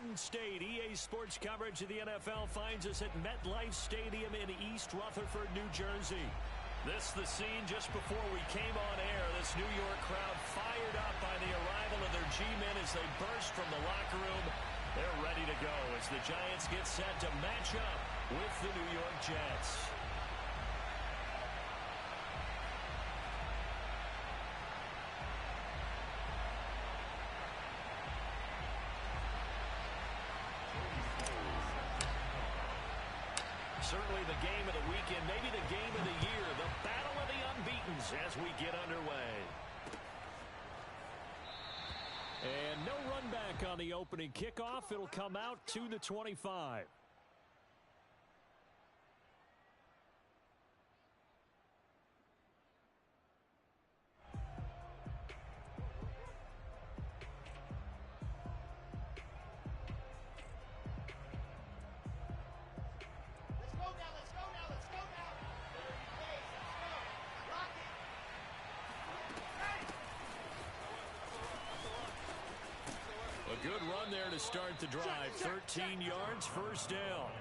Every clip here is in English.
Garden State. EA Sports coverage of the NFL finds us at MetLife Stadium in East Rutherford, New Jersey. This is the scene just before we came on air. This New York crowd fired up by the arrival of their G-men as they burst from the locker room. They're ready to go as the Giants get set to match up with the New York Jets. Certainly the game of the weekend, maybe the game of the year, the battle of the unbeatens as we get underway. And no run back on the opening kickoff. It'll come out to the 25. Good run there to start the drive. 13 yards, first down.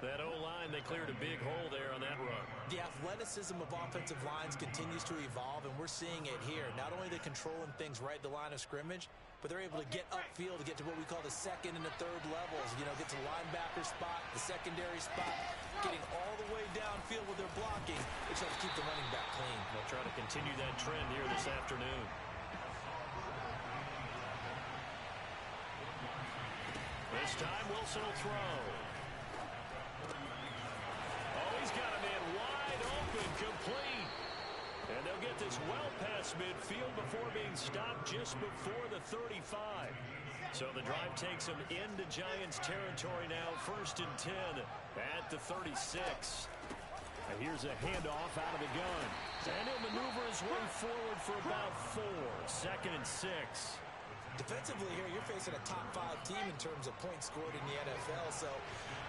That O-line, they cleared a big hole there on that run. The athleticism of offensive lines continues to evolve, and we're seeing it here. Not only are they controlling things right at the line of scrimmage, but they're able to get upfield to get to what we call the second and the third levels. You know, get to the linebacker spot, the secondary spot, getting all the way downfield with their blocking, which helps keep the running back clean. They'll try to continue that trend here this afternoon. This time, Wilson will throw. Oh, he's got a man wide open, complete. And they'll get this well past midfield before being stopped just before the 35. So the drive takes them into Giants territory now, 1st and 10 at the 36. And here's a handoff out of the gun. And he'll maneuver his way forward for about 4. 2nd and 6. Defensively here, you're facing a top 5 team in terms of points scored in the NFL. So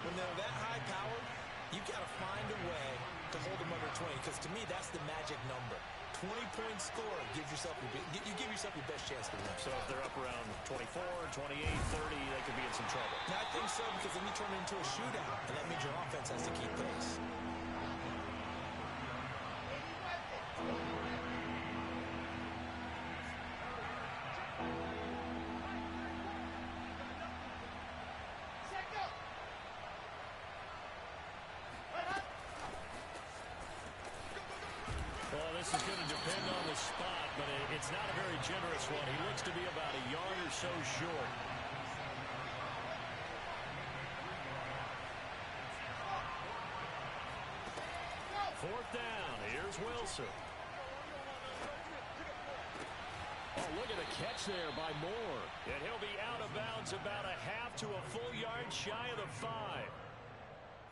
when they're that high powered, you've got to find a way to hold them under 20. Because to me, that's the magic number. 20 points scored gives yourself you give yourself your best chance to win. So if they're up around 24, 28, 30, they could be in some trouble. Now, I think so, because then you turn it into a shootout, and that means your offense has to keep pace. This is going to depend on the spot, but it's not a very generous one. He looks to be about a yard or so short. Fourth down. Here's Wilson. Oh, look at the catch there by Moore. And he'll be out of bounds about a half to a full yard shy of the 5.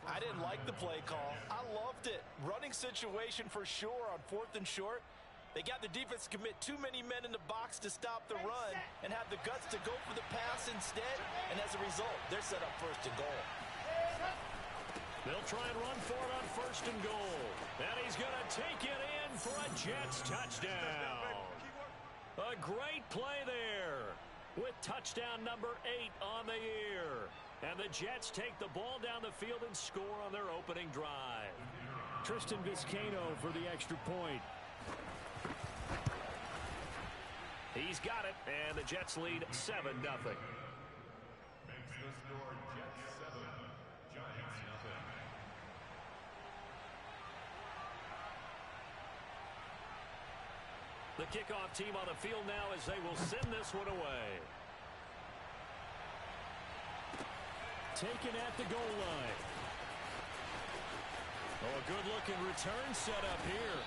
I didn't like the play call. I loved it. Running situation for sure on 4th and short. They got the defense to commit too many men in the box to stop the run and have the guts to go for the pass instead. And as a result, they're set up 1st and goal. They'll try and run for it on 1st and goal. And he's going to take it in for a Jets touchdown. A great play there with touchdown number 8 on the year. And the Jets take the ball down the field and score on their opening drive. Tristan Vizcaino for the extra point. He's got it, and the Jets lead 7-0. Makes the score Jets 7, Giants nothing. The kickoff team on the field now as they will send this one away. Taken at the goal line. Oh, a good-looking return set up here.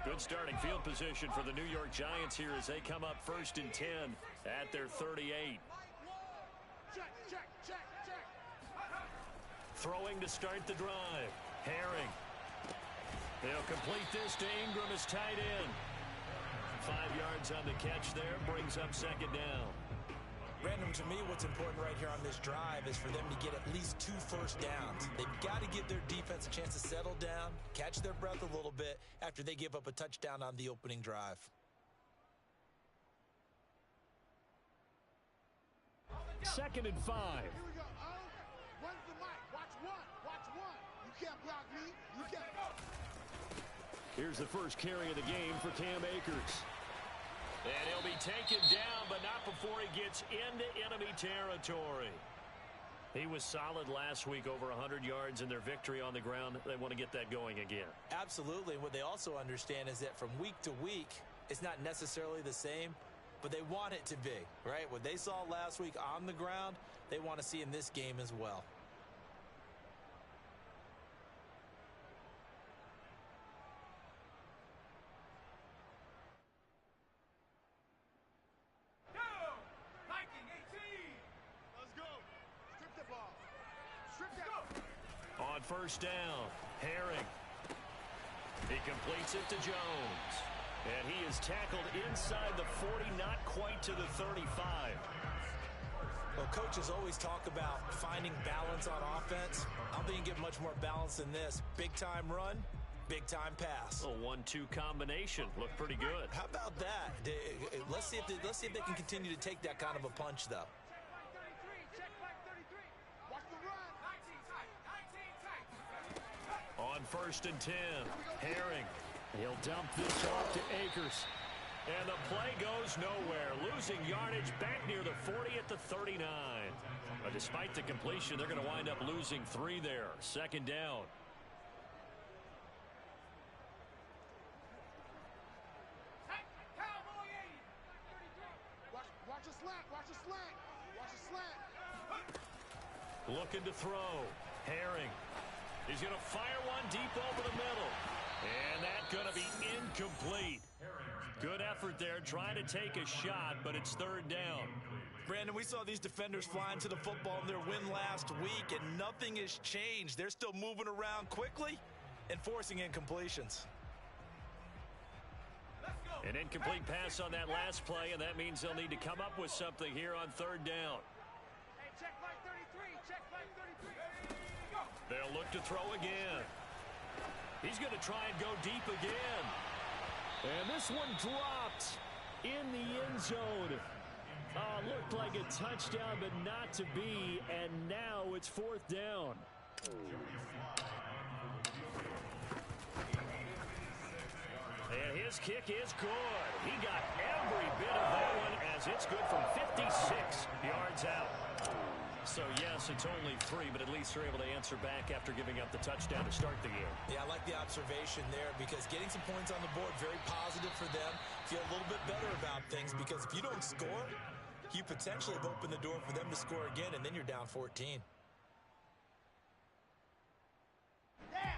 Good starting field position for the New York Giants here as they come up 1st and 10 at their 38. Throwing to start the drive. Herring. They'll complete this to Ingram as tight end. 5 yards on the catch there. Brings up second down. Brandon, to me, what's important right here on this drive is for them to get at least 2 first downs. They've got to give their defense a chance to settle down, catch their breath a little bit after they give up a touchdown on the opening drive. Second and 5. Here we go. When's the mic? Watch one. Watch one. You can't block me. You can't. Here's the first carry of the game for Cam Akers. And he'll be taken down, but not before he gets into enemy territory. He was solid last week, over 100 yards in their victory on the ground. They want to get that going again. Absolutely. What they also understand is that from week to week, it's not necessarily the same, but they want it to be, right? What they saw last week on the ground, they want to see in this game as well. On first down, Herring. He completes it to Jones. And he is tackled inside the 40, not quite to the 35. Well, coaches always talk about finding balance on offense. I don't think you get much more balance than this. Big-time run, big-time pass. A 1-2 combination. Looked pretty good. How about that? Let's see if they can continue to take that kind of a punch, though. On first and 10, Herring. He'll dump this off to Akers. And the play goes nowhere. Losing yardage back near the 40 at the 39. But despite the completion, they're going to wind up losing 3 there. Second down. Watch a slant. Watch a slant. Watch a slant. Looking to throw. Herring. He's going to fire one deep over the middle. And that's going to be incomplete. Good effort there, trying to take a shot, but it's third down. Brandon, we saw these defenders flying to the football in their win last week, and nothing has changed. They're still moving around quickly and forcing incompletions. An incomplete pass on that last play, and that means they'll need to come up with something here on third down. Hey, check flag 33. Check flag 33. They'll look to throw again. He's going to try and go deep again. And this one dropped in the end zone. Looked like a touchdown, but not to be. And now it's fourth down. And his kick is good. He got every bit of that one as it's good from 56 yards out. So, yes, it's only 3, but at least they're able to answer back after giving up the touchdown to start the game. Yeah, I like the observation there because getting some points on the board, very positive for them. Feel a little bit better about things because if you don't score, you potentially have opened the door for them to score again, and then you're down 14.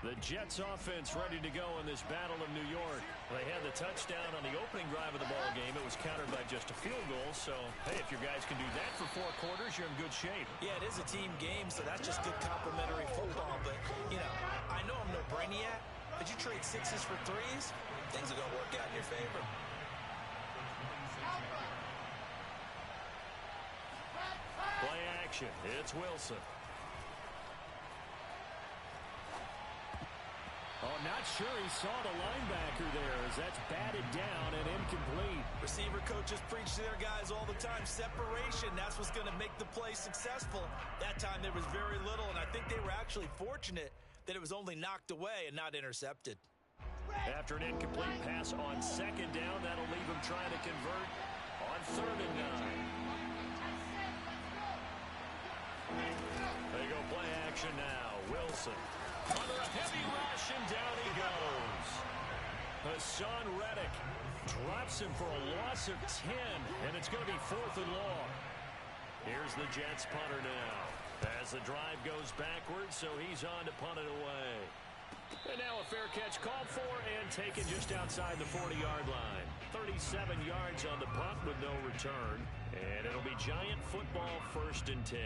The Jets offense ready to go in this Battle of New York. They had the touchdown on the opening drive of the ball game. It was countered by just a field goal. So, hey, if your guys can do that for 4 quarters, you're in good shape. Yeah, it is a team game, so that's just good complimentary football. But, you know, I know I'm no brainiac, but you trade 6s for 3s, things are going to work out in your favor. Play action. It's Wilson. Oh, not sure he saw the linebacker there as that's batted down and incomplete. Receiver coaches preach to their guys all the time. Separation, that's what's going to make the play successful. That time there was very little, and I think they were actually fortunate that it was only knocked away and not intercepted. After an incomplete pass on second down, that'll leave him trying to convert on third and 9. They go play action now. Wilson. Under a heavy rush, and down he goes. Hassan Reddick drops him for a loss of 10, and it's going to be 4th and long. Here's the Jets punter now. As the drive goes backwards, so he's on to punt it away. And now a fair catch called for and taken just outside the 40-yard line. 37 yards on the punt with no return, and it'll be Giant football 1st and 10.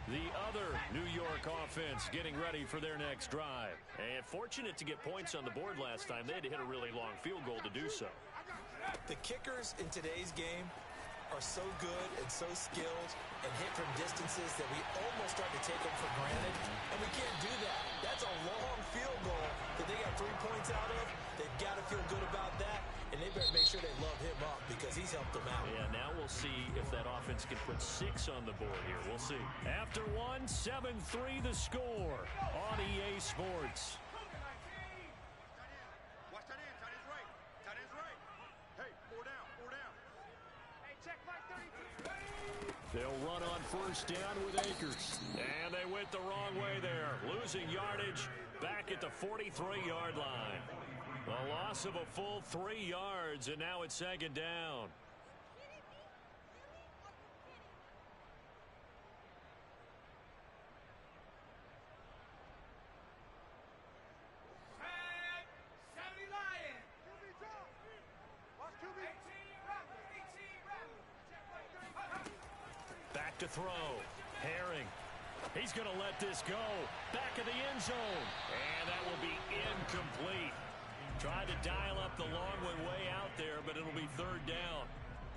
The other New York offense getting ready for their next drive. And fortunate to get points on the board last time. They had to hit a really long field goal to do so. The kickers in today's game are so good and so skilled and hit from distances that we almost start to take them for granted. And we can't do that. That's a long field goal that they got 3 points out of. They've got to feel good about that. And they better make sure they love him up because he's helped them out. Yeah, now we'll see if that offense can put 6 on the board here. We'll see. After one, 7-3 the score on EA Sports. Watch that end. Tight end's right. Tight end's right. Hey, 4 down. 4 down. Hey, check right 32. They'll run on first down with Akers. And they went the wrong way there. Losing yardage back at the 43-yard line. A loss of a full 3 yards, and now it's second down. Back to throw. Herring. He's going to let this go. Back of the end zone. And that will be incomplete. Tried to dial up the long way out there, but it'll be third down.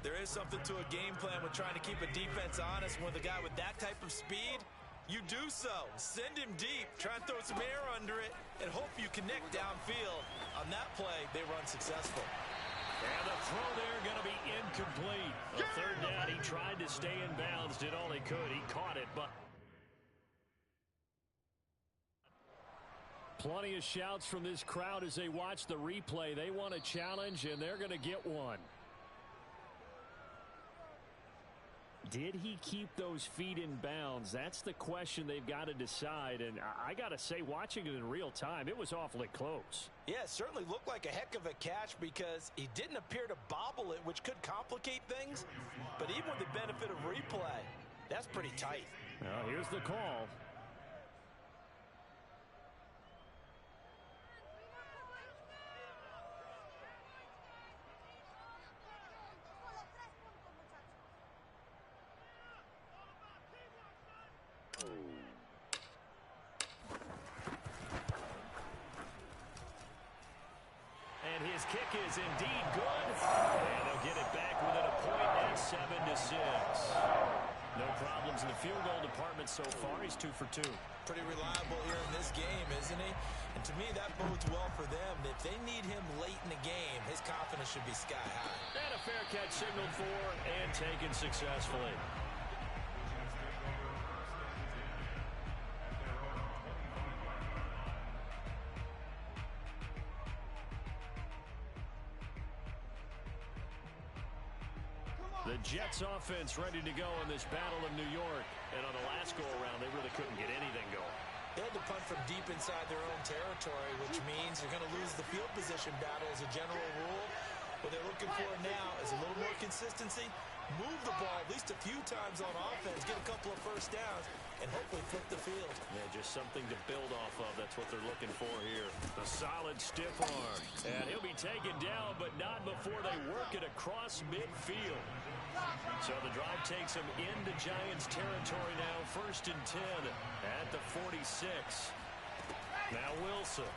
There is something to a game plan with trying to keep a defense honest. With a guy with that type of speed, you do so. Send him deep. Try and throw some air under it and hope you connect downfield. On that play, they run successful. And the throw there going to be incomplete. A third down, he tried to stay in bounds, did all he could. He caught it, but plenty of shouts from this crowd as they watch the replay. They want a challenge, and they're going to get one. Did he keep those feet in bounds? That's the question they've got to decide. And I got to say, watching it in real time, it was awfully close. Yeah, it certainly looked like a heck of a catch because he didn't appear to bobble it, which could complicate things. But even with the benefit of replay, that's pretty tight. Well, here's the call. And his kick is indeed good. And they'll get it back within a point at 7-6. No problems in the field goal department so far. He's 2 for 2. Pretty reliable here in this game, isn't he? And to me, that bodes well for them. If they need him late in the game, his confidence should be sky high. And a fair catch signaled for and taken successfully. The Jets offense ready to go in this battle of New York. And on the last go-around, they really couldn't get anything going. They had to punt from deep inside their own territory, which means they're going to lose the field position battle as a general rule. What they're looking for now is a little more consistency, move the ball at least a few times on offense, get a couple of first downs, and hopefully flip the field. Yeah, just something to build off of. That's what they're looking for here. A solid stiff arm. And he'll be taken down, but not before they work it across midfield. So the drive takes them into Giants territory now. 1st and 10 at the 46. Now Wilson.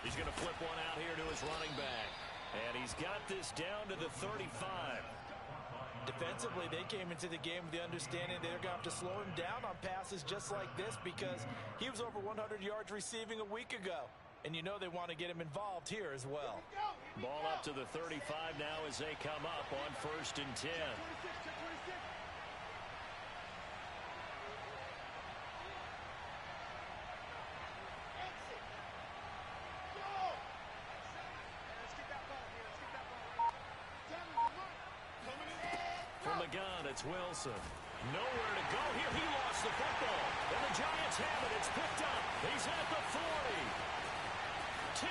He's going to flip one out here to his running back. And he's got this down to the 35. Defensively, they came into the game with the understanding they're going to have to slow him down on passes just like this because he was over 100 yards receiving a week ago. And you know they want to get him involved here as well. Ball up to the 35 now as they come up on 1st and 10. From the gun, it's Wilson. Nowhere to go here. He lost the football. And the Giants have it. It's picked up. He's at the 40. 10.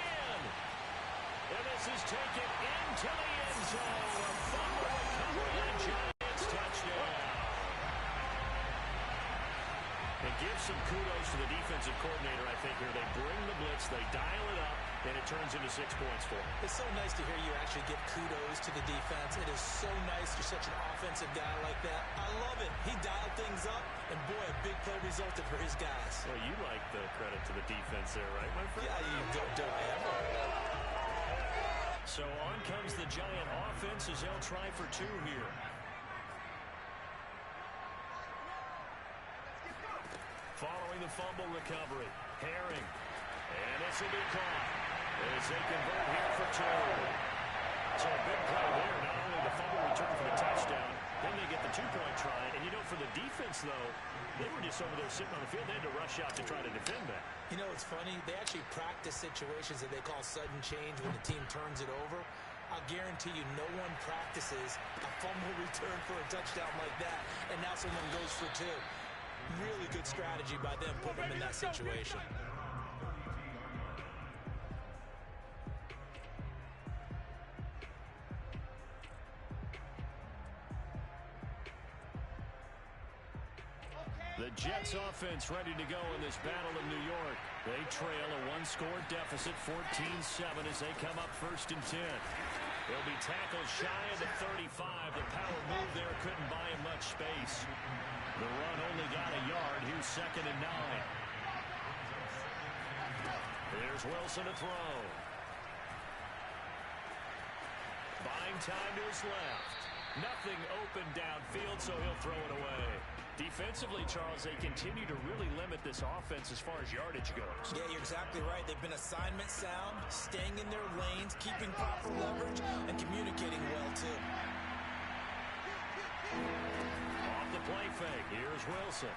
And this is taken into the end zone. A fumble recovery and Giants touchdown. And give some kudos to the defensive coordinator, I think, here. They bring the blitz. They dial it up. and it turns into 6 points for him. It's so nice to hear you actually give kudos to the defense. It is so nice you're such an offensive guy like that. I love it. He dialed things up, and boy, a big play resulted for his guys. Well, you like the credit to the defense there, right, my friend? Yeah, do I ever? So on comes the Giant offense as they'll try for 2 here. Following the fumble recovery, Herring. And this will be caught as they convert here for 2. So a big play there. Not only the fumble return for the touchdown, then they get the 2-point try. And, you know, for the defense, though, they were just over there sitting on the field. They had to rush out to try to defend that. You know, it's funny. They actually practice situations that they call sudden change when the team turns it over. I'll guarantee you no one practices a fumble return for a touchdown like that, and now someone goes for 2. Really good strategy by them putting them in that situation. The Jets offense ready to go in this battle in New York. They trail a 1-score deficit, 14-7 as they come up 1st and 10. They'll be tackled shy of the 35. The power move there couldn't buy him much space. The run only got a yard. Here's 2nd and 9. There's Wilson to throw. Buying time to his left. Nothing open downfield, so he'll throw it away. Defensively, Charles, they continue to really limit this offense as far as yardage goes. Yeah, you're exactly right. They've been assignment sound, staying in their lanes, keeping proper leverage, and communicating well, too. Off the play fake, here's Wilson.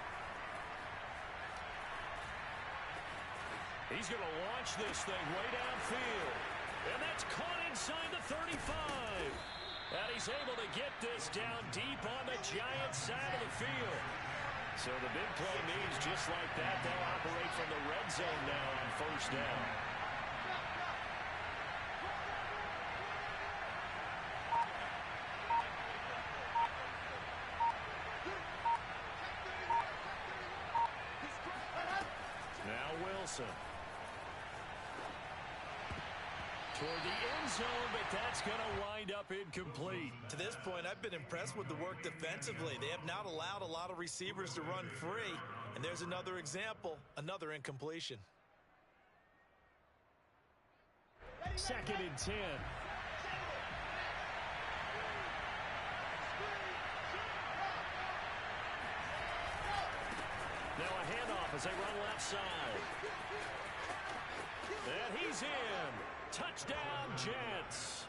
He's going to launch this thing way downfield. And that's caught inside the 35. And he's able to get this down deep on the Giants side of the field. So the big play means just like that, they'll operate from the red zone now on 1st down. Now Wilson. Toward the end zone, but that's going to wind up incomplete. To this point, I've been impressed with the work defensively. They have not allowed a lot of receivers to run free. And there's another example, another incompletion. 2nd and 10. Now a handoff as they run left side. And he's in. Touchdown, Jets.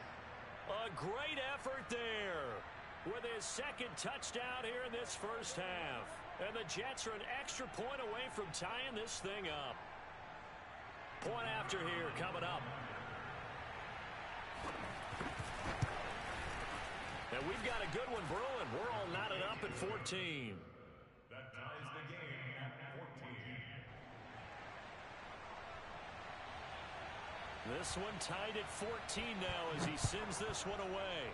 A great effort there with his 2nd touchdown here in this 1st half. And the Jets are an extra point away from tying this thing up. Point after here coming up. And we've got a good one brewing. We're all knotted up at 14. That ties the game at 14. This one tied at 14 now as he sends this one away.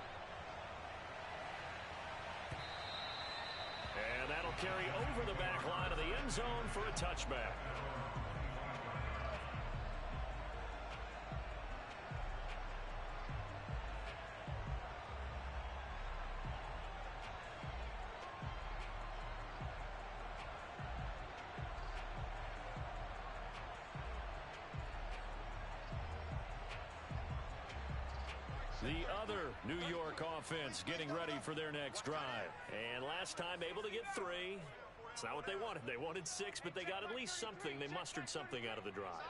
And that'll carry over the back line of the end zone for a touchback. The other New York offense getting ready for their next drive. And last time able to get 3. It's not what they wanted. They wanted 6, but they got at least something. They mustered something out of the drive.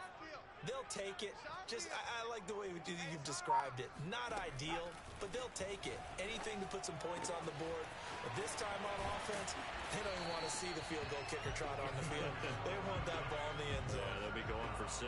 They'll take it. I like the way you've described it. Not ideal, but they'll take it. Anything to put some points on the board. But this time on offense, they don't even want to see the field goal kicker trot on the field. They want that ball in the end zone. Yeah, they'll be going for 6.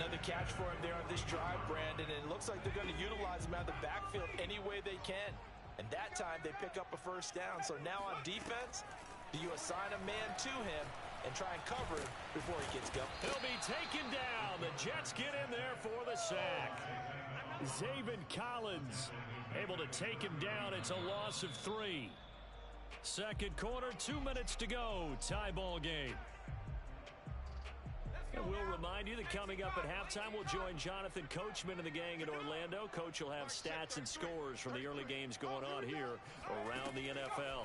Another catch for him there on this drive, Brandon, and it looks like they're going to utilize him out of the backfield any way they can. And that time they pick up a 1st down. So now on defense, do you assign a man to him and try and cover him before he gets going? He'll be taken down. The Jets get in there for the sack. Zaven Collins able to take him down. It's a loss of 3. 2nd quarter, 2 minutes to go. Tie ball game. And will remind you that coming up at halftime, we'll join Jonathan Coachman and the gang in Orlando. Coach will have stats and scores from the early games going on here around the NFL.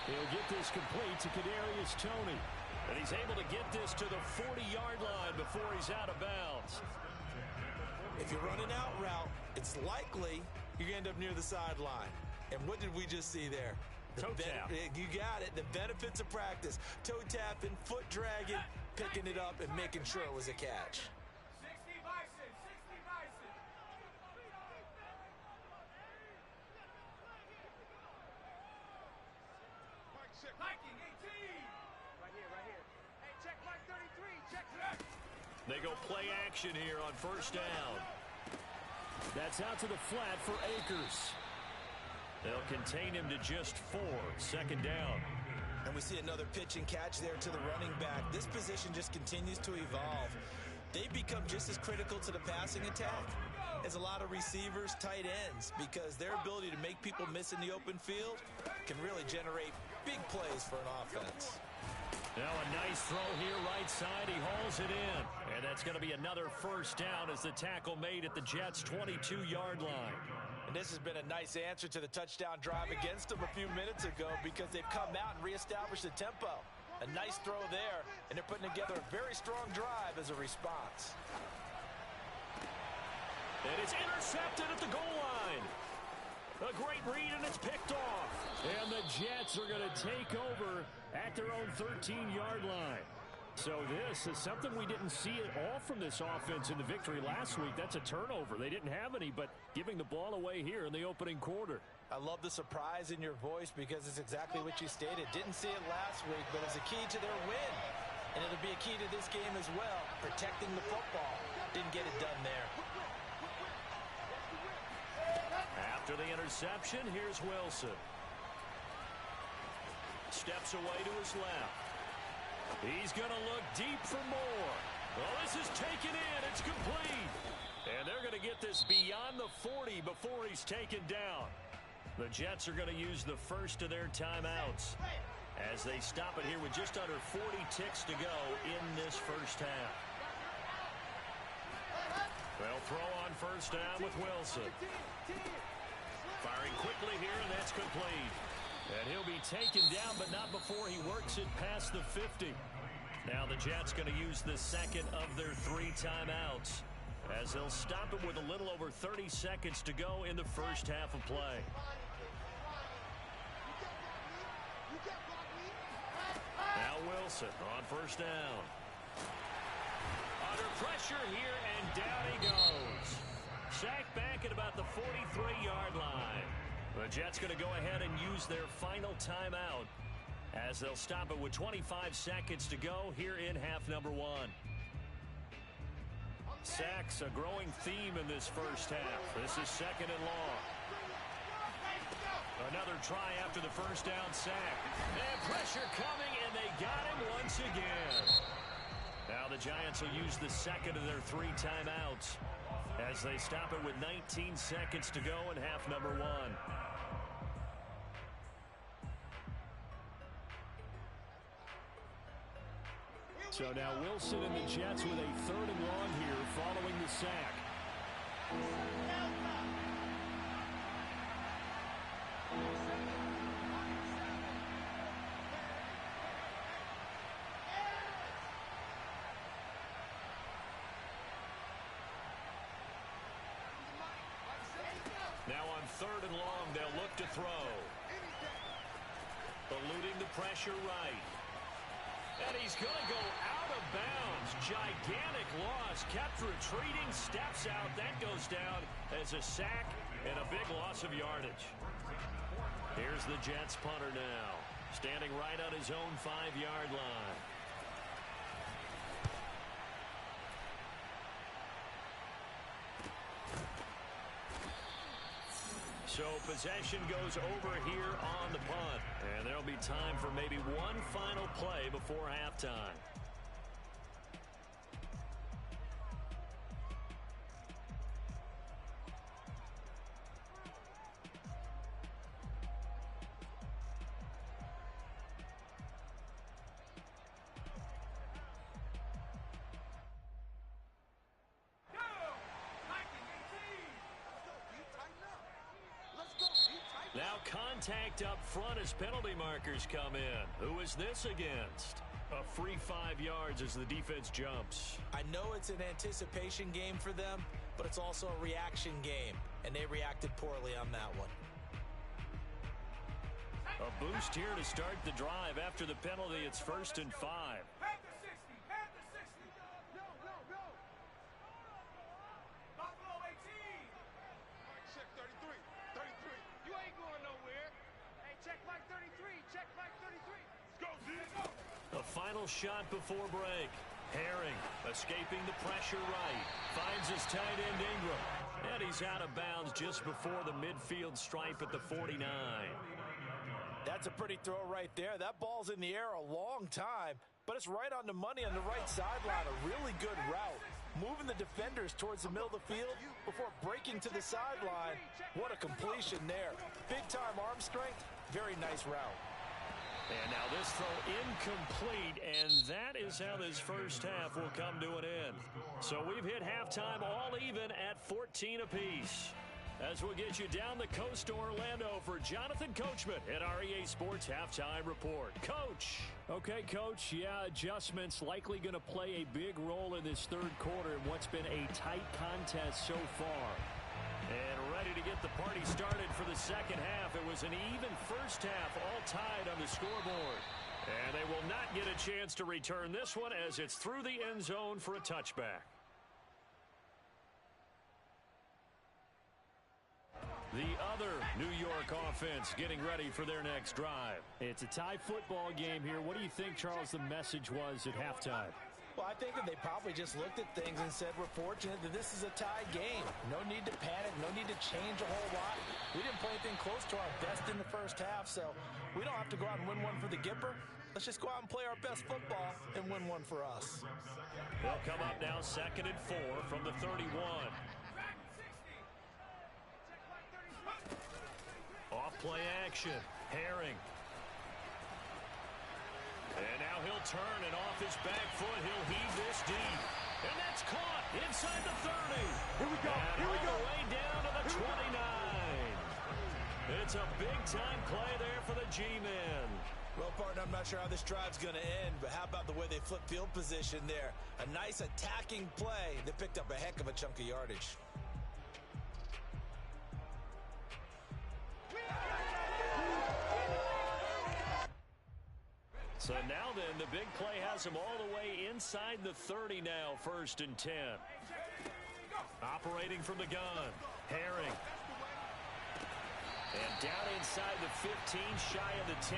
He'll get this complete to Kadarius Toney. And he's able to get this to the 40-yard line before he's out of bounds. If you're running out route, it's likely you're going to end up near the sideline. And what did we just see there? Toe tap. You got it. The benefits of practice. Toe tapping, foot dragging, picking it up, and making sure it was a catch. 60 Bison, 60 Bison. Viking 18. Right here. Hey, check Mike 33. Check that. They go play action here on first down. That's out to the flat for Akers. They'll contain him to just 4. Second down. And we see another pitch and catch there to the running back. This position just continues to evolve. They become just as critical to the passing attack as a lot of receivers, tight ends, because their ability to make people miss in the open field can really generate big plays for an offense. Now a nice throw here right side. He hauls it in. And that's going to be another first down as the tackle made at the Jets' 22-yard line. And this has been a nice answer to the touchdown drive against them a few minutes ago because they've come out and reestablished the tempo. A nice throw there, and they're putting together a very strong drive as a response. And it's intercepted at the goal line. A great read, and it's picked off. And the Jets are going to take over at their own 13-yard line. So this is something we didn't see at all from this offense in the victory last week. That's a turnover. They didn't have any, but giving the ball away here in the opening quarter. I love the surprise in your voice because it's exactly what you stated. Didn't see it last week, but it's a key to their win. And it'll be a key to this game as well, protecting the football. Didn't get it done there. After the interception, here's Wilson. Steps away to his left. He's going to look deep for more. Well, this is taken in. It's complete. And they're going to get this beyond the 40 before he's taken down. The Jets are going to use the first of their timeouts as they stop it here with just under 40 ticks to go in this first half. They'll throw on first down with Wilson. Firing quickly here, and that's complete. And he'll be taken down, but not before he works it past the 50. Now the Jets going to use the second of their 3 timeouts as they'll stop it with a little over 30 seconds to go in the first half of play. Now Wilson on first down. Under pressure here, and down he goes. Sacked back at about the 43-yard line. The Jets going to go ahead and use their final timeout as they'll stop it with 25 seconds to go here in half number 1. Sacks, a growing theme in this first half. This is second and long. Another try after the first down sack. And pressure coming, and they got him once again. Now the Giants will use the second of their 3 timeouts as they stop it with 19 seconds to go in half number 1. So now Wilson and the Jets with a 3rd and long here following the sack. Now on 3rd and long, they'll look to throw. Eluding the pressure right. And he's going to go out of bounds. Gigantic loss. Kept retreating. Steps out. That goes down as a sack and a big loss of yardage. Here's the Jets punter now. Standing right on his own 5-yard line. So possession goes over here on the punt. And there'll be time for maybe one final play before halftime. contact up front as penalty markers come in. Who is this against? A free 5 yards as the defense jumps. I know it's an anticipation game for them, but it's also a reaction game, and they reacted poorly on that one. A boost here to start the drive. After the penalty, it's 1st and 5. The final shot before break. Herring escaping the pressure right. Finds his tight end Ingram. And he's out of bounds just before the midfield stripe at the 49. That's a pretty throw right there. That ball's in the air a long time, but it's right on the money on the right sideline. A really good route. Moving the defenders towards the middle of the field before breaking to the sideline. What a completion there. Big-time arm strength. Very nice route. And now this throw incomplete, and that is how this first half will come to an end. So we've hit halftime all even at 14 apiece. As we'll get you down the coast to Orlando for Jonathan Coachman at REA Sports Halftime Report. Coach. Okay, Coach, yeah, adjustments likely going to play a big role in this third quarter in what's been a tight contest so far. And ready to get the party started for the second half. It was an even first half, all tied on the scoreboard. And they will not get a chance to return this one as it's through the end zone for a touchback. The other New York offense getting ready for their next drive. It's a tie football game here. What do you think, Charles, the message was at halftime? Well, I think that they probably just looked at things and said, we're fortunate that this is a tie game. No need to panic. No need to change a whole lot. We didn't play anything close to our best in the first half, so we don't have to go out and win one for the Gipper. Let's just go out and play our best football and win one for us. They'll come up now 2nd and 4 from the 31. Off play action. Herring. And now he'll turn, and off his back foot, he'll heave this deep. And that's caught inside the 30. Here we go. And Here we go. all the way down to the 29. It's a big-time play there for the G-men. Well, partner, I'm not sure how this drive's going to end, but how about the way they flip field position there? A nice attacking play that picked up a heck of a chunk of yardage. So now then, the big play has him all the way inside the 30 now, 1st and 10. Operating from the gun, Herring. And down inside the 15, shy of the 10.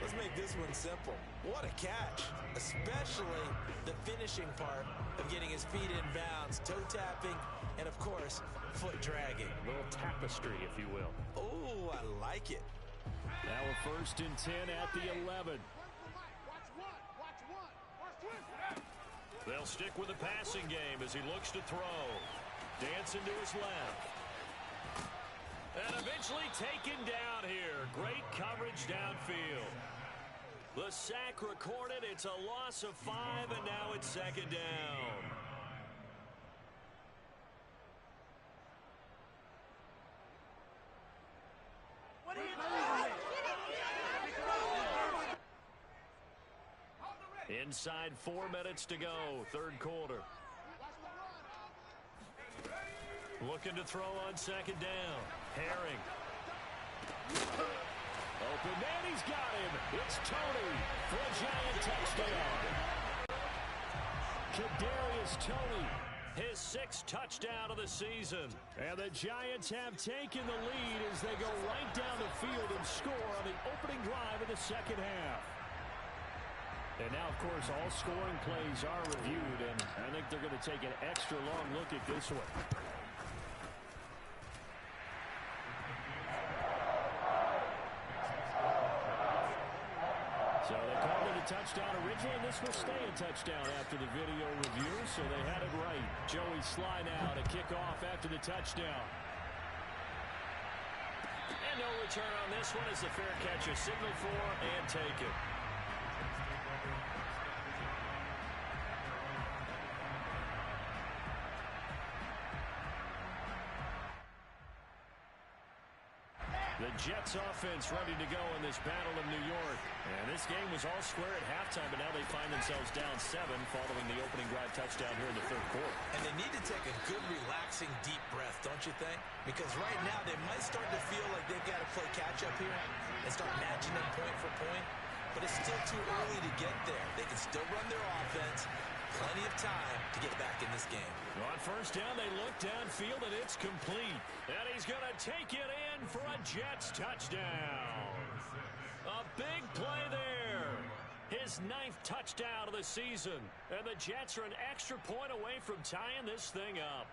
Let's make this one simple. What a catch, especially the finishing part of getting his feet in bounds, toe tapping, and of course, foot dragging. A little tapestry, if you will. Oh, I like it. Now a 1st and 10 at the 11. They'll stick with the passing game as he looks to throw. Dancing to his left. And eventually taken down here. Great coverage downfield. The sack recorded. It's a loss of 5, and now it's 2nd down. Inside 4 minutes to go, 3rd quarter. Looking to throw on 2nd down. Herring. Open man, he's got him. It's Toney for a Giant touchdown. Kadarius Toney, his 6th touchdown of the season. And the Giants have taken the lead as they go right down the field and score on the opening drive of the second half. And now, of course, all scoring plays are reviewed, and I think they're going to take an extra long look at this one. So they called it a touchdown originally, and this will stay a touchdown after the video review, so they had it right. Joey Sly now to kick off after the touchdown. And no return on this one as the fair catch is signaled for and taken. The Jets offense ready to go in this battle of New York. And this game was all square at halftime, but now they find themselves down 7 following the opening drive touchdown here in the third quarter. And they need to take a good, relaxing, deep breath, don't you think? Because right now they might start to feel like they've got to play catch-up here and start matching them point for point. But it's still too early to get there. They can still run their offense. Plenty of time to get back in this game. On first down, they look downfield, and it's complete. And he's going to take it in for a Jets touchdown. A big play there. His 9th touchdown of the season. And the Jets are an extra point away from tying this thing up.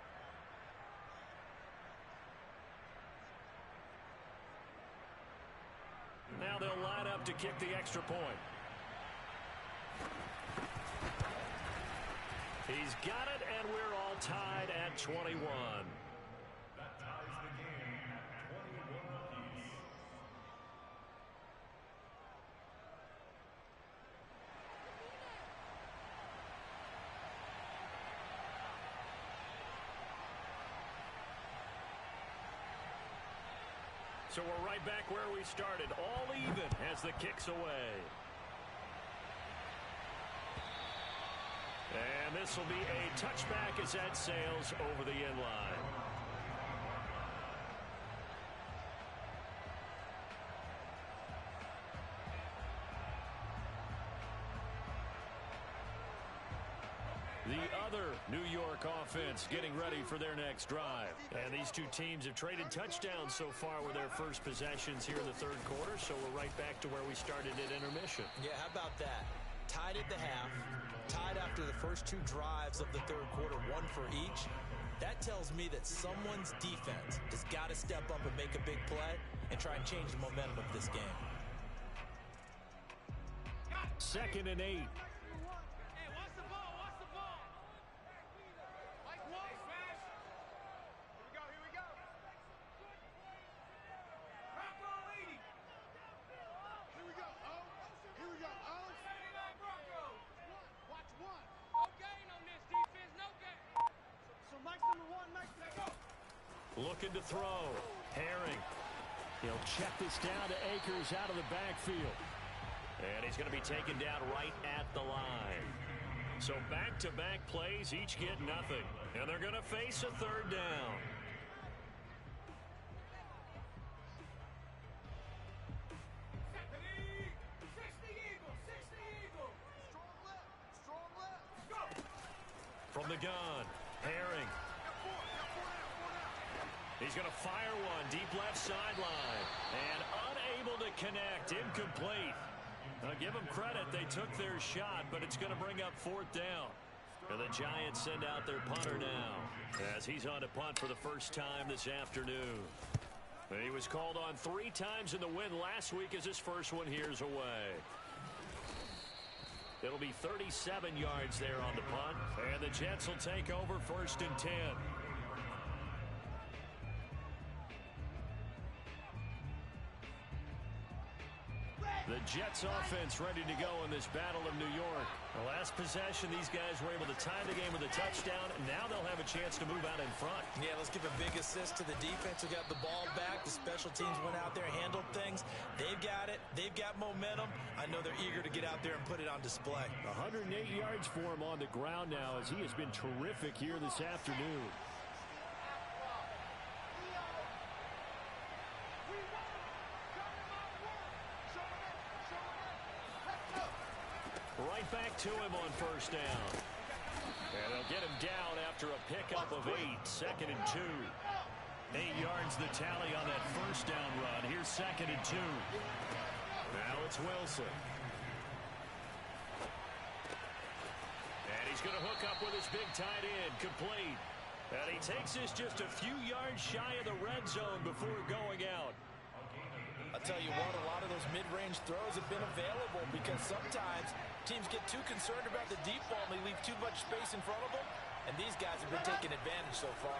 Now they'll line up to kick the extra point. He's got it, and we're all tied at 21. That ties the game at 21 apiece. So we're right back where we started, all even as the kick's away. And this will be a touchback as that sails over the end line. The other New York offense getting ready for their next drive. And these two teams have traded touchdowns so far with their first possessions here in the third quarter, so we're right back to where we started at intermission. Yeah, how about that? Tied at the half, tied after the first 2 drives of the third quarter, 1 for each. That tells me that someone's defense has got to step up and make a big play and try and change the momentum of this game. 2nd and 8. Looking to throw. Herring. He'll check this down to Akers out of the backfield. And he's going to be taken down right at the line. So back-to-back plays, each get nothing. And they're going to face a 3rd down. From the gun, Herring. He's going to fire one deep left sideline. And unable to connect. Incomplete. Now, give them credit. They took their shot, but it's going to bring up 4th down. And the Giants send out their punter now as he's on to punt for the first time this afternoon. And he was called on 3 times in the win last week as his first one here's away. It'll be 37 yards there on the punt. And the Jets will take over 1st and 10. The Jets offense ready to go in this battle of New York. The last possession, these guys were able to tie the game with a touchdown. And now they'll have a chance to move out in front. Yeah, let's give a big assist to the defense who got the ball back. The special teams went out there, handled things. They've got it. They've got momentum. I know they're eager to get out there and put it on display. 108 yards for him on the ground now as he has been terrific here this afternoon. Right back to him on first down. And they'll get him down after a pickup of 8. 2nd and 2. 8 yards the tally on that first down run. Here's 2nd and 2. Now it's Wilson. And he's going to hook up with his big tight end. Complete. And he takes this just a few yards shy of the red zone before going out. I'll tell you what, a lot of those mid-range throws have been available because sometimes teams get too concerned about the deep ball and they leave too much space in front of them, and these guys have been taking advantage so far.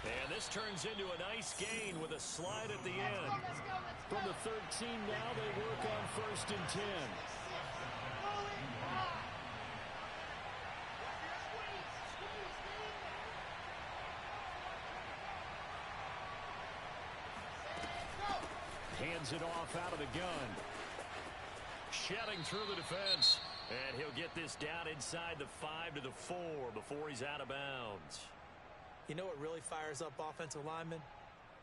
And this turns into a nice gain with a slide at the end. From the 13 now, they work on 1st and 10. Hands it off out of the gun. Shedding through the defense. And he'll get this down inside the 5 to the 4 before he's out of bounds. You know what really fires up offensive linemen?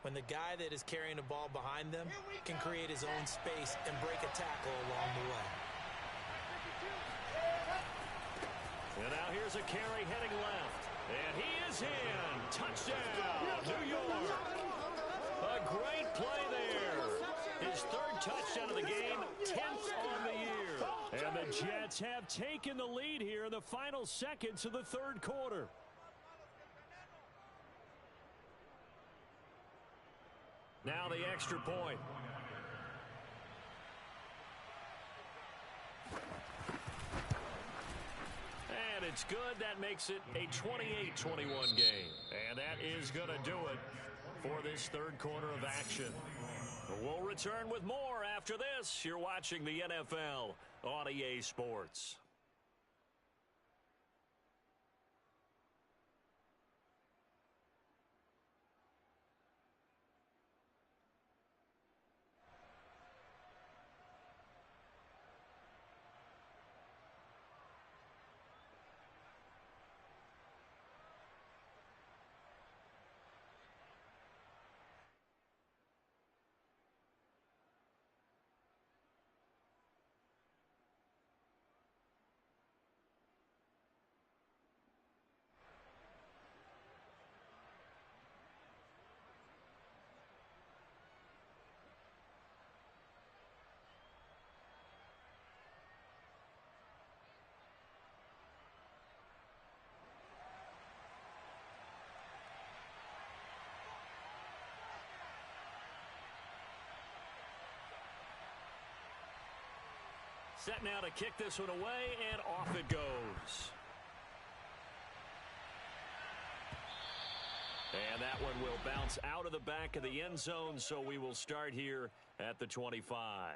When the guy that is carrying the ball behind them can create his own space and break a tackle along the way. And now here's a carry heading left. And he is in. Touchdown, New York. A great play there. His third touchdown of the game, 10th on the year. And the Jets have taken the lead here in the final seconds of the third quarter. Now the extra point. And it's good. That makes it a 28-21 game. And that is going to do it for this third quarter of action. We'll return with more after this. You're watching the NFL on EA Sports. Set now to kick this one away, and off it goes. And that one will bounce out of the back of the end zone, so we will start here at the 25.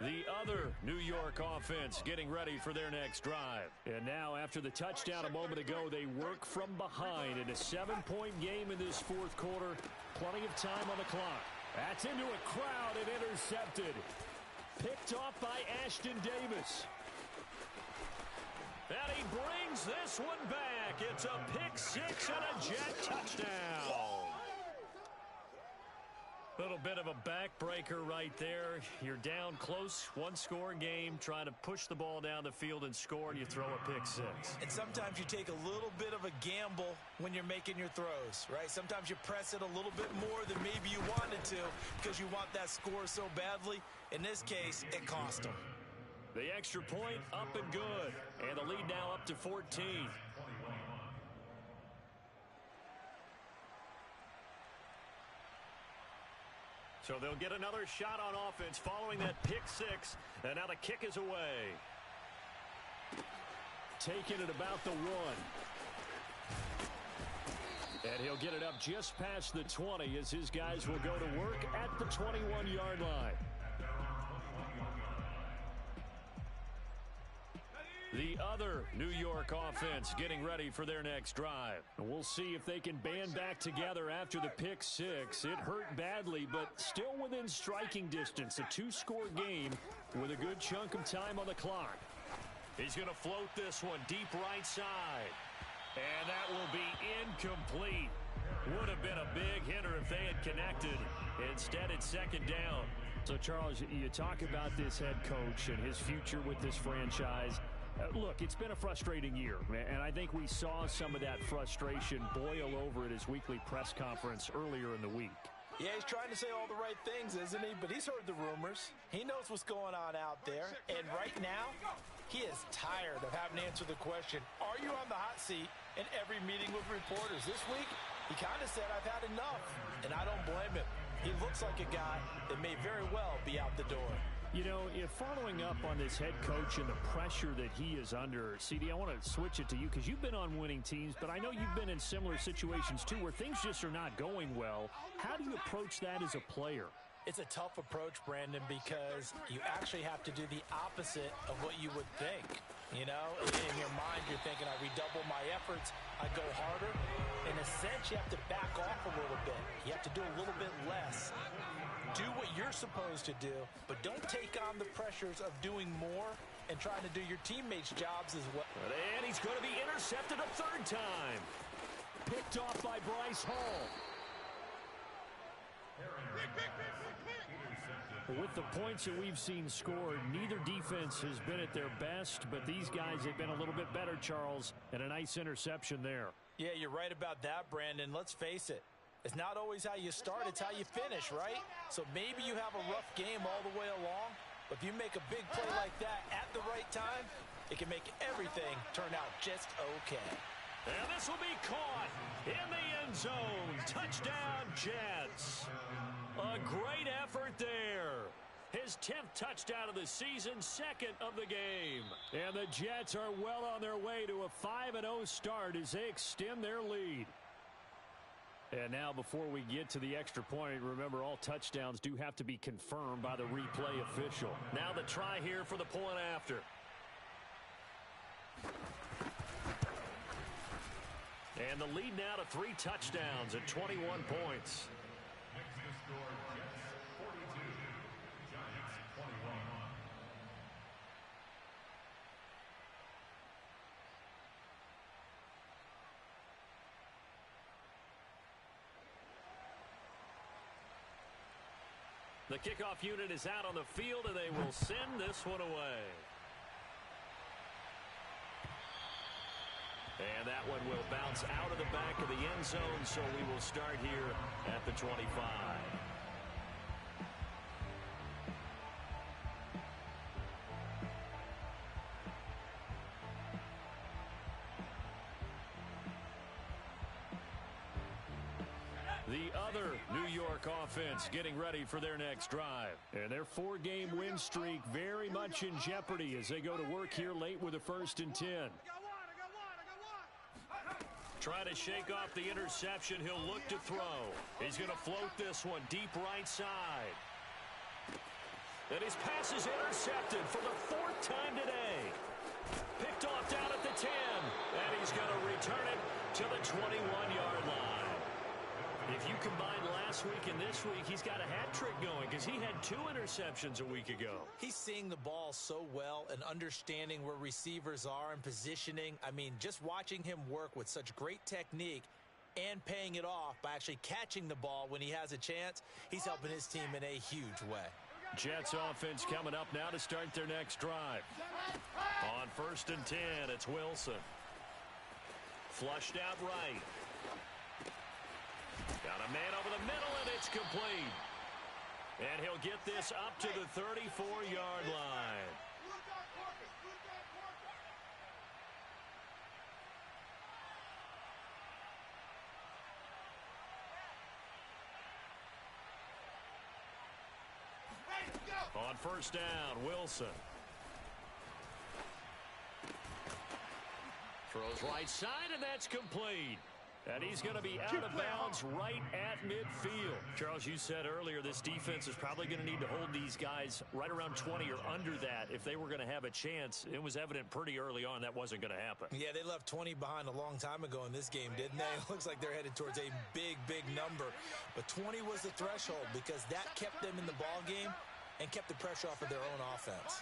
The other New York offense getting ready for their next drive. And now after the touchdown a moment ago, they work from behind in a 7-point game in this fourth quarter. Plenty of time on the clock. That's into a crowd and intercepted. Picked off by Ashton Davis. And he brings this one back. It's a pick six and a Jet touchdown. Little bit of a backbreaker right there. You're down close, one-score game, trying to push the ball down the field and score, and you throw a pick six. And sometimes you take a little bit of a gamble when you're making your throws, right? Sometimes you press it a little bit more than maybe you wanted to because you want that score so badly. In this case, it cost them. The extra point up and good, and the lead now up to 14. So they'll get another shot on offense following that pick six, and now the kick is away. Taking it about the 1. And he'll get it up just past the 20 as his guys will go to work at the 21-yard line. The other New York offense getting ready for their next drive. And we'll see if they can band back together after the pick six. It hurt badly, but still within striking distance. A 2-score game with a good chunk of time on the clock. He's going to float this one deep right side. And that will be incomplete. Would have been a big hitter if they had connected. Instead, it's second down. So, Charles, you talk about this head coach and his future with this franchise. Look, it's been a frustrating year, and I think we saw some of that frustration boil over at his weekly press conference earlier in the week. Yeah, he's trying to say all the right things, isn't he? But he's heard the rumors. He knows what's going on out there. And right now, he is tired of having to answer the question, are you on the hot seat in every meeting with reporters? This week, He kind of said, I've had enough, and I don't blame him. He looks like a guy that may very well be out the door. You know, if following up on this head coach and the pressure that he is under, CD, I want to switch it to you because you've been on winning teams, but I know you've been in similar situations too where things just are not going well. How do you approach that as a player? It's a tough approach, Brandon, because you actually have to do the opposite of what you would think. You know, in your mind, you're thinking, I redouble my efforts, I go harder. In a sense, you have to back off a little bit. You have to do a little bit less. Do what you're supposed to do, but don't take on the pressures of doing more and trying to do your teammates' jobs as well. And he's going to be intercepted a third time. Picked off by Bryce Hall. With the points that we've seen scored, neither defense has been at their best, but these guys have been a little bit better, Charles, and a nice interception there. Yeah, you're right about that, Brandon. Let's face it. It's not always how you start, it's how you finish, right? So maybe you have a rough game all the way along, but if you make a big play like that at the right time, it can make everything turn out just okay. And this will be caught in the end zone. Touchdown, Jets. A great effort there. His 10th touchdown of the season, second of the game. And the Jets are well on their way to a 5-0 start as they extend their lead. And now before we get to the extra point, remember all touchdowns do have to be confirmed by the replay official. Now the try here for the point after. And the lead now to 3 touchdowns at 21 points. Next to score, Jets 42, Giants 21. The kickoff unit is out on the field, and they will send this one away. And that one will bounce out of the back of the end zone, so we will start here at the 25. The other New York offense getting ready for their next drive. And their 4-game win streak very much in jeopardy as they go to work here late with a 1st and 10. Trying to shake off the interception. He'll look to throw. He's going to float this one deep right side. And his pass is intercepted for the 4th time today. Picked off down at the 10. And he's going to return it to the 21-yard line. If you combine last week and this week, he's got a hat trick going because he had 2 interceptions a week ago. He's seeing the ball so well and understanding where receivers are and positioning. I mean, just watching him work with such great technique and paying it off by actually catching the ball when he has a chance, he's helping his team in a huge way. Jets offense coming up now to start their next drive. On 1st and 10, it's Wilson. Flushed out right. Got a man over the middle, and it's complete. And he'll get this up to the 34-yard line. On 1st down, Wilson. Throws right side, and that's complete. And he's going to be out of bounds right at midfield. Charles, you said earlier this defense is probably going to need to hold these guys right around 20 or under that if they were going to have a chance. It was evident pretty early on that wasn't going to happen. Yeah, they left 20 behind a long time ago in this game, didn't they? It looks like they're headed towards a big, big number. But 20 was the threshold because that kept them in the ball game and kept the pressure off of their own offense.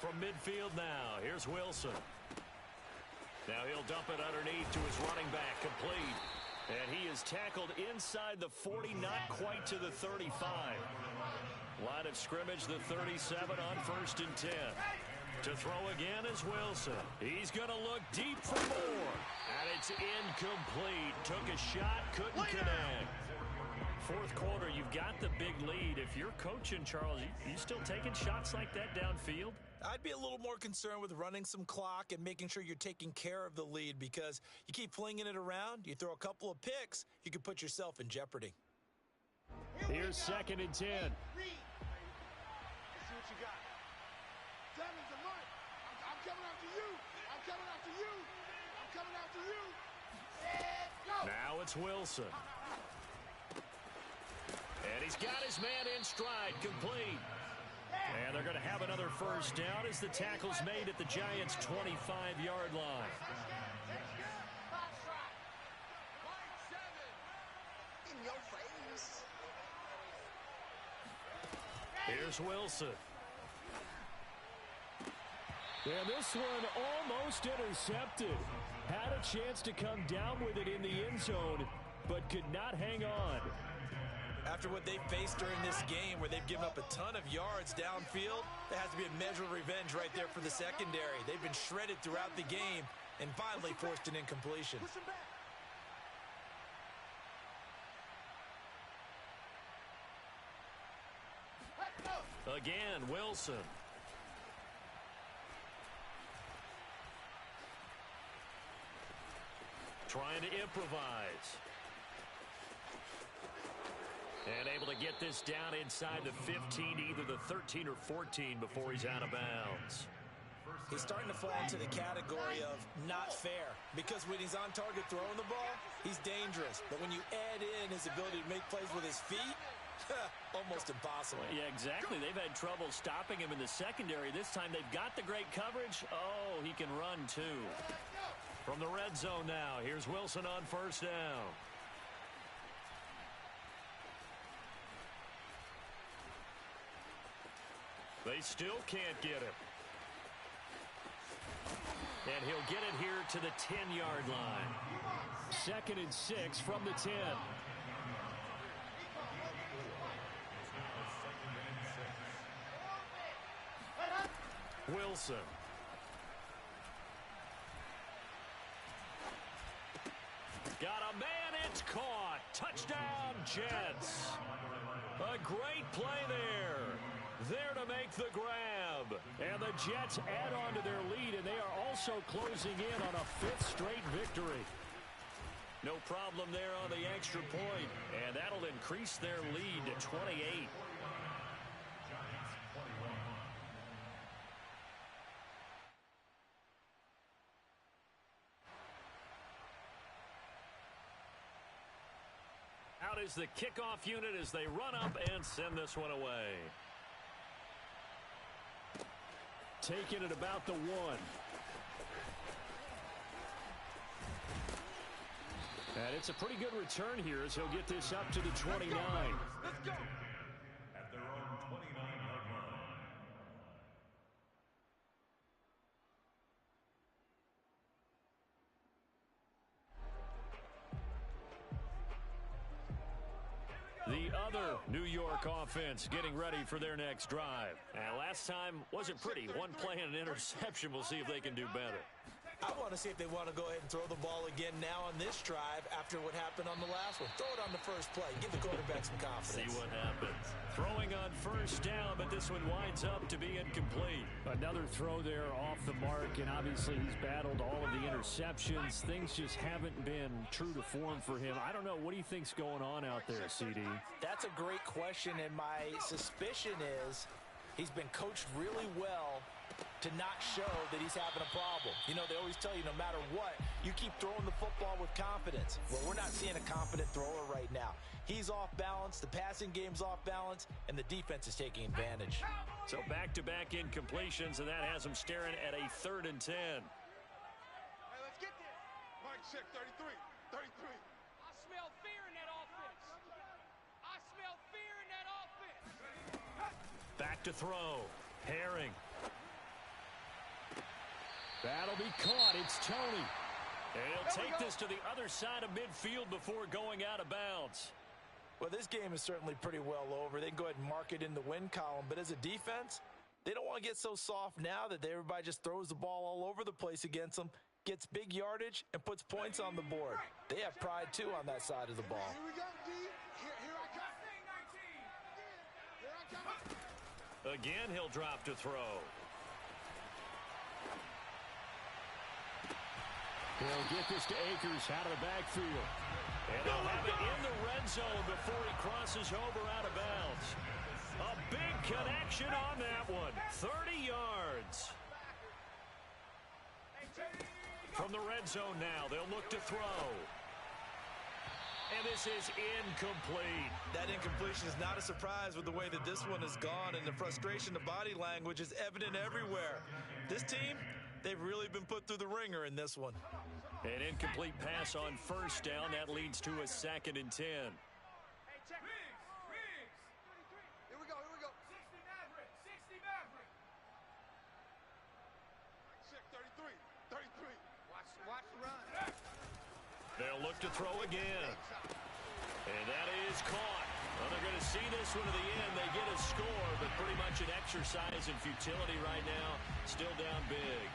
From midfield now, here's Wilson. Now he'll dump it underneath to his running back, complete. And he is tackled inside the 40, not quite to the 35. Line of scrimmage, the 37 on 1st and 10. To throw again is Wilson. He's going to look deep for more. And it's incomplete. Took a shot, couldn't connect. 4th quarter, you've got the big lead. If you're coaching, Charles, you still taking shots like that downfield? I'd be a little more concerned with running some clock and making sure you're taking care of the lead, because you keep flinging it around, you throw a couple of picks, you can put yourself in jeopardy. Here's 2nd and 10. Let's see what you got. Seven's a mark. I'm coming after you. I'm coming after you. I'm coming after you. Go. Now it's Wilson. And he's got his man in stride, complete. And they're going to have another first down as the tackle's made at the Giants' 25-yard line. In your face. Here's Wilson. And this one almost intercepted. Had a chance to come down with it in the end zone, but could not hang on. After what they faced during this game, where they've given up a ton of yards downfield, there has to be a measure of revenge right there for the secondary. They've been shredded throughout the game and finally forced an incompletion. Push him back. Again, Wilson. Trying to improvise. And able to get this down inside the 15, either the 13 or 14 before he's out of bounds. He's starting to fall into the category of not fair, because when he's on target throwing the ball, he's dangerous. But when you add in his ability to make plays with his feet, almost impossible. Yeah, exactly. They've had trouble stopping him in the secondary. This time they've got the great coverage. Oh, he can run too. From the red zone now, here's Wilson on first down. They still can't get him. And he'll get it here to the 10-yard line. 2nd and 6 from the 10. Wilson. Got a man, it's caught. Touchdown, Jets. A great play there. There to make the grab. And the Jets add on to their lead, and they are also closing in on a 5th straight victory. No problem there on the extra point. And that'll increase their lead to 28. Out is the kickoff unit as they run up and send this one away. Taking it about the 1. And it's a pretty good return here as he'll get this up to the 29. Let's go. At their own 29-yard line. The other New York offense getting ready for their next drive. And last time wasn't pretty. One play and an interception. We'll see if they can do better. I want to see if they want to go ahead and throw the ball again now on this drive after what happened on the last one. Throw it on the first play. Give the quarterback some confidence. See what happens. Throwing on first down, but this one winds up to be incomplete. Another throw there off the mark, and obviously he's battled all of the interceptions. Things just haven't been true to form for him. I don't know. What do you think's going on out there, CD? That's a great question, and my suspicion is he's been coached really well to not show that he's having a problem. You know, they always tell you no matter what, you keep throwing the football with confidence. Well, we're not seeing a confident thrower right now. He's off balance, the passing game's off balance, and the defense is taking advantage. So back-to-back incompletions, and that has him staring at a 3rd and 10. Hey, let's get this. Mike, check 33. 33. I smell fear in that offense. I smell fear in that offense. Back to throw. Herring. That'll be caught. It's Tony. And he'll take this to the other side of midfield before going out of bounds. Well, this game is certainly pretty well over. They can go ahead and mark it in the win column, but as a defense, they don't want to get so soft now that everybody just throws the ball all over the place against them, gets big yardage, and puts points on the board. They have pride, too, on that side of the ball. Here we go, D. Here I come. Here I come. Again, he'll drop to throw. He'll get this to Akers out of the backfield. And they'll have it in the red zone before he crosses over out of bounds. A big connection on that one. 30 yards. From the red zone now, they'll look to throw. And this is incomplete. That incompletion is not a surprise with the way that this one has gone, and the frustration, the body language is evident everywhere. This team, they've really been put through the ringer in this one. An incomplete pass on first down. That leads to a 2nd and 10. Here we go, here we go. 60 Maverick, 60 Maverick. Check 33, 33. Watch the run. They'll look to throw again. And that is caught. Well, they're going to see this one to the end. They get a score, but pretty much an exercise in futility right now. Still down big.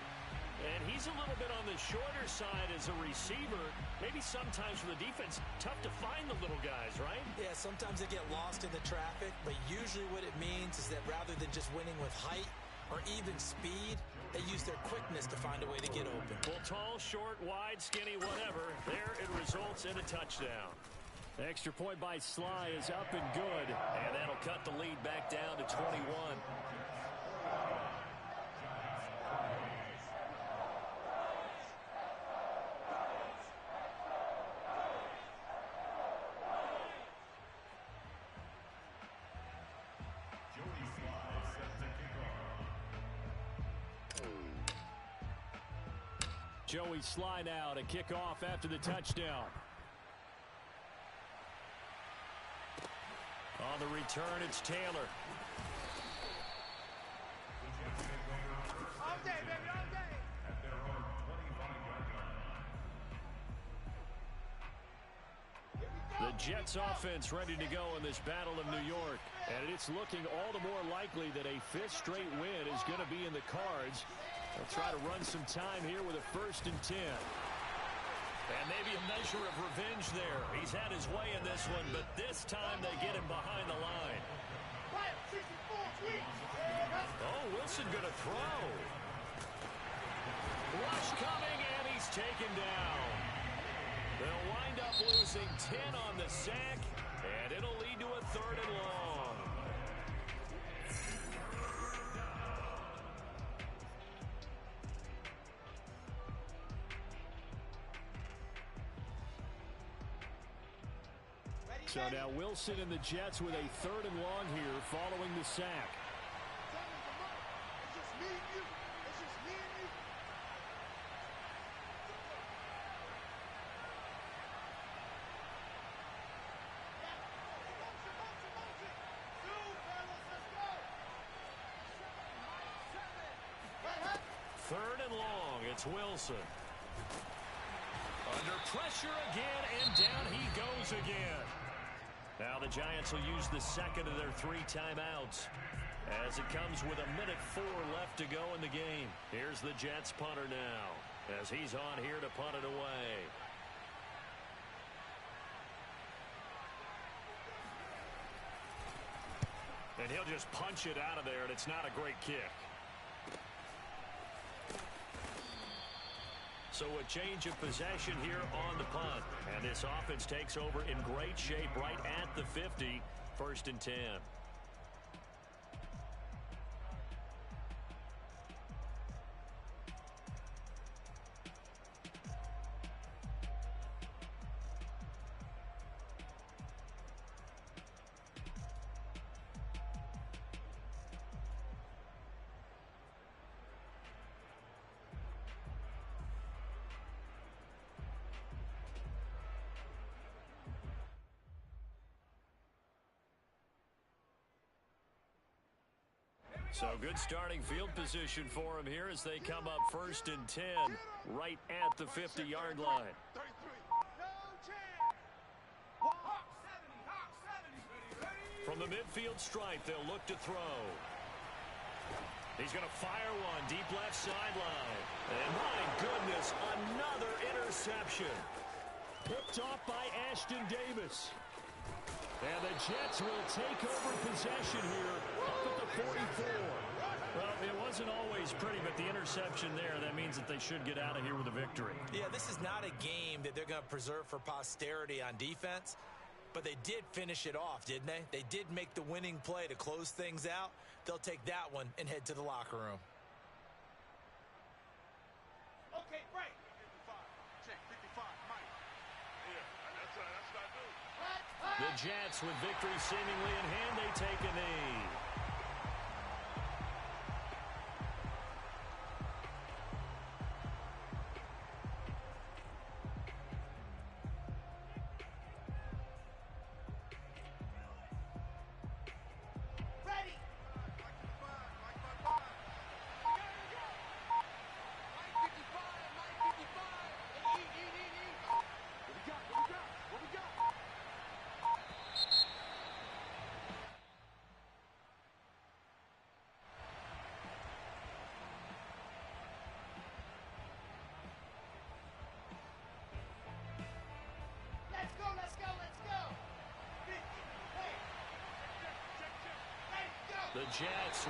And he's a little bit on the shorter side as a receiver. Maybe sometimes for the defense, tough to find the little guys, right? Yeah, sometimes they get lost in the traffic, but usually what it means is that rather than just winning with height or even speed, they use their quickness to find a way to get open. Well, tall, short, wide, skinny, whatever. There it results in a touchdown. The extra point by Sly is up and good. And that'll cut the lead back down to 21. Joey Sly now to kick off after the touchdown. On the return, it's Taylor. All day, baby, all day. At their own 25-yard line. The Jets offense ready to go in this Battle of New York. And it's looking all the more likely that a 5th straight win is going to be in the cards. They'll try to run some time here with a 1st and 10. And maybe a measure of revenge there. He's had his way in this one, but this time they get him behind the line. Oh, Wilson going to throw. Rush coming, and he's taken down. They'll wind up losing 10 on the sack, and it'll lead to a 3rd and long. So now Wilson and the Jets with a 3rd and long here following the sack. It's just me and you. It's just me and you. Third and long, it's Wilson. Under pressure again, and down he goes again. Now the Giants will use the 2nd of their 3 timeouts as it comes with 1:04 left to go in the game. Here's the Jets punter now as he's on here to punt it away. And he'll just punch it out of there, and it's not a great kick. So a change of possession here on the punt. And this offense takes over in great shape right at the 50. 1st and 10. So good starting field position for him here as they come up 1st and 10 right at the 50-yard line. 33. From the midfield stripe, they'll look to throw. He's going to fire one deep left sideline. And my goodness, another interception. Picked off by Ashton Davis. And the Jets will take over possession here up at the 44. Well, it wasn't always pretty, but the interception there, that means that they should get out of here with a victory. Yeah, this is not a game that they're going to preserve for posterity on defense, but they did finish it off, didn't they? They did make the winning play to close things out. They'll take that one and head to the locker room. Okay, break. 55. Check, 55. Mike. Yeah, that's not good. The Jets, with victory seemingly in hand, they take a knee. Ready. Mike 55. Mike 55. Eat. What we got? Let's go. 50. Hey. Check. Let's go. The Jets